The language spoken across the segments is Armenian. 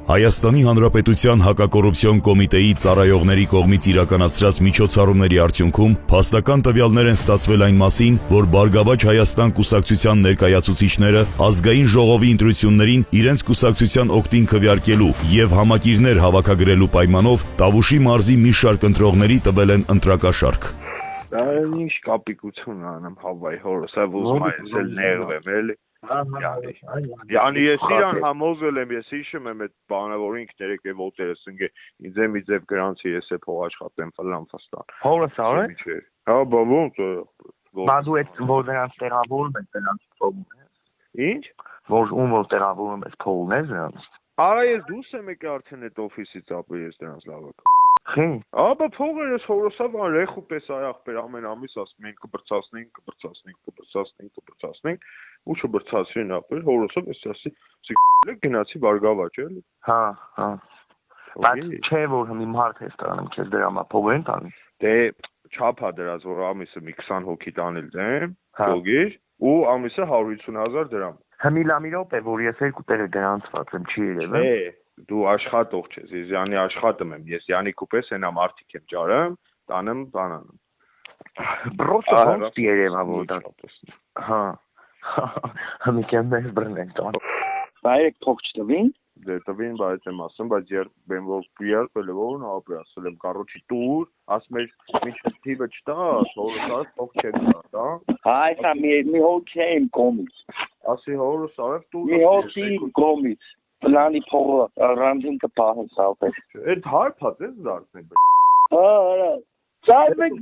Հայաստանի Հանրապետության հակակոռուպցիոն կոմիտեի ծառայողների կողմից իրականացրած միջոցառումների արդյունքում փաստական տվյալներ են ստացվել այն մասին, որ Բարգավաճ Հայաստան կուսակցության ներկայացուցիչները ազգային ժողովի ընտրություններին իրենց կուսակցության օգտին քվեարկելու եւ համակիրներ հավաքագրելու պայմանով Տավուշի մարզի մի շարք ընտրողների տվել են ընտրակաշառք։ Ինչ կապիկություն անեմ հավայ հորս, ուզում եմ ներվեմ էլի։ Yani ես իրան համոզել եմ, ես հիշում եմ այդ բանը, որ ինքն երեք եւ ոտերս ընկե, ինձ եւ գրանցի ես է փող աշխատեմ ֆլան։ Հորս արե։ Հա, բա ոնց է։ Բա դու այդ որ նրանց տեղավորում ես նրանց փողն ես։ Ինչ։ Որ տեղավորում ես փողն ես նրանց։ Արա ես դուրս եմ եկել արդեն այդ օֆիսից ապա ես դրանց լավակ։ Խի։ Աբա փողը ես հորոսավ արեխու պես այախբեր ամեն ամիս ասում են կբրցացնենք, ու չբրցացրին ապեր, հորոսով ես ասի, գնացի Բարգավաճ էլի։ Հա։ Բայց չէ որ հիմա մարդ է ստանում, քեզ դրամա փող են տալի։ Դե չափա դրած որ ամիսը մի 20 հոգի տանել դեմ, փողիր, ու ամիսը 150,000 դրամ։ Հմիլամիրոպ է, որ ես երկու տեղը գրանցված եմ, չի երևը։ Դու աշխատող ես, ես յանի աշխատում եմ, ես յանի կուպես ենա մարդիկ եմ ճարեմ, տանեմ, բանանում։ Բրոստը ոնց երևա որ դա։ Հա։ Համիկեն մեզ բրնեն տան։ Բայեք փող չտվին։ Դե տվին բայց եմ ասում, բայց երբ որ պիար բելևոն ապի ասել եմ կարոջի տուր, ասում եմ միշտ թիվը չտա, հորս փող չեմ տա։ Հայ, սա մի հոգ չեմ կոմից։ Ասի հորս արև տուր։ Մի հոգի կոմից։ Պլանի փողը ռանդին կպահեն սալպես։ Այդ հարփած ես դարձնի։ Հա, ծայրեք։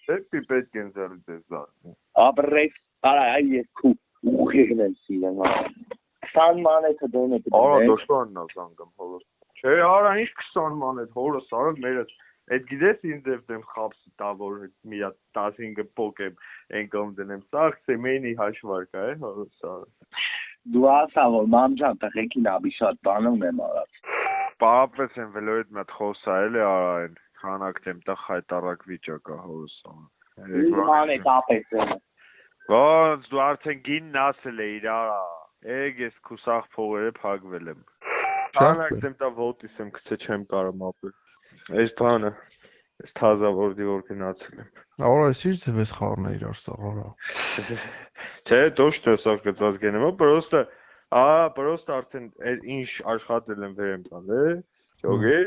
Դեպի պետք են զարից ես դարձնի։ Ապրեք, արա այս քու ուղիղն են սիրեն։ Սան մանեթը դեն է։ Արա դոշտանն է զանգում հորս։ Չէ, արա ինչ 20 մանեթ հորս արավ մերս։ Այդ գիտես ինձ դեմ խապսի տա որ մի 15 փոք եմ ենկոմ դնեմ սաղ սեմենի հաշվարկ է հորս արավ։ Դու ասա որ մամջան տղեկին աբի շատ բանում եմ արած։ Պարապես են վելո այդ մատ խոսա էլի արային քանակտեմ տա խայտարակ վիճակա հորս արավ։ Ման է կապեց եմ։ Ոնց դու արդեն գինն ասել էիր արա։ Եկ ես քուսախ փողերը փակվել եմ։ Քանակտեմ տա ոտիս եմ գցե չեմ կարող ապել։ Այս բանը այս թազավորդի որ գնացել եմ։ Արա ինչ ձևես խառն է իրար սաղարա։ Չէ, точно սա գծած գնեմ, պրոստը արդեն ինչ աշխատել եմ վեր եմ տալ, ջոգի։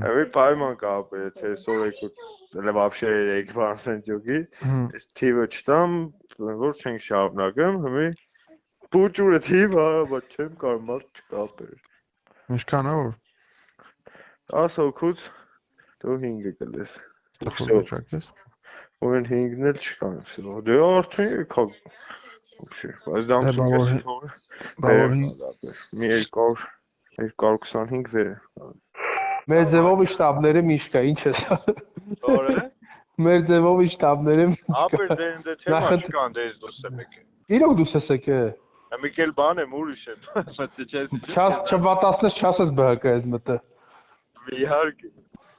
Այո, պայման կապ է, թե սորեկուց լավաբշե եկվարսեն ջոգի։ Այս թիվը չտամ, որ չենք շարունակեմ, հիմա Պուճուրը թիվը, բայց չեմ կարող մարդ չկապեր։ Ինչքան է որ։ 10 հոգուց դու 5 կլես։ Չակես։ Ուրեն 5-ն էլ չկան, всё։ Դե արդեն եկա։ Вообще, բայց դա մի 225 վեր։ Մեր ձևով շտաբները միշտ կա, ինչ է սա։ Որը։ Մեր ձևով շտաբները միշտ կա։ Ապեր դե չէ մաշկան դե դուս եմ եկել։ Իրոք դուս ես եկել։ Միկել բան եմ ուրիշ եմ, բայց չես։ Չվատացնես չասես բհկ ես մտը։ Իհարկե։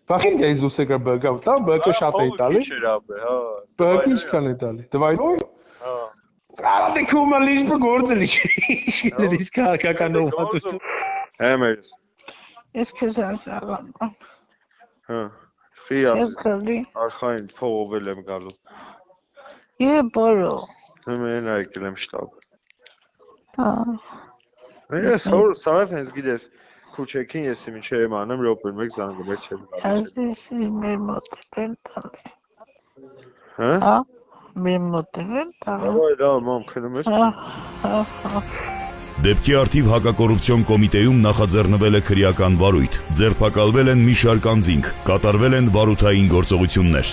Բախին դեզ դուս եկա բհկ, դա բհկ շատ է տալի։ Հա։ Բհկ ինչքան է տալի։ Դվայնոր։ Հա։ Արա դե կոմա լիժ բգորդելի։ Դից կականով հատուս։ Համես։ Ես քեզ ասալամ։ Հա։ Ֆիա։ Ես քալի։ Արխային փողովել եմ գալու։ Եվ բարո։ Մեն եկել եմ շտաբ։ Հա։ Ես հոր սարավ հենց գիտես քուչեքին ես ինչ եմ անում ռոպեր մեկ զանգում ես չեմ գալիս։ Այս մեր մոտ են տալի։ Հա։ Հա։ Մեր մոտ են տալի։ Այո, դա մամ քնում ես։ Հա։ Դեպքի արդիվ հակակոռուպցիոն կոմիտեում նախաձեռնվել է քրեական վարույթ, ձերբակալվել են մի շարք անձինք, կատարվել են վարութային գործողություններ։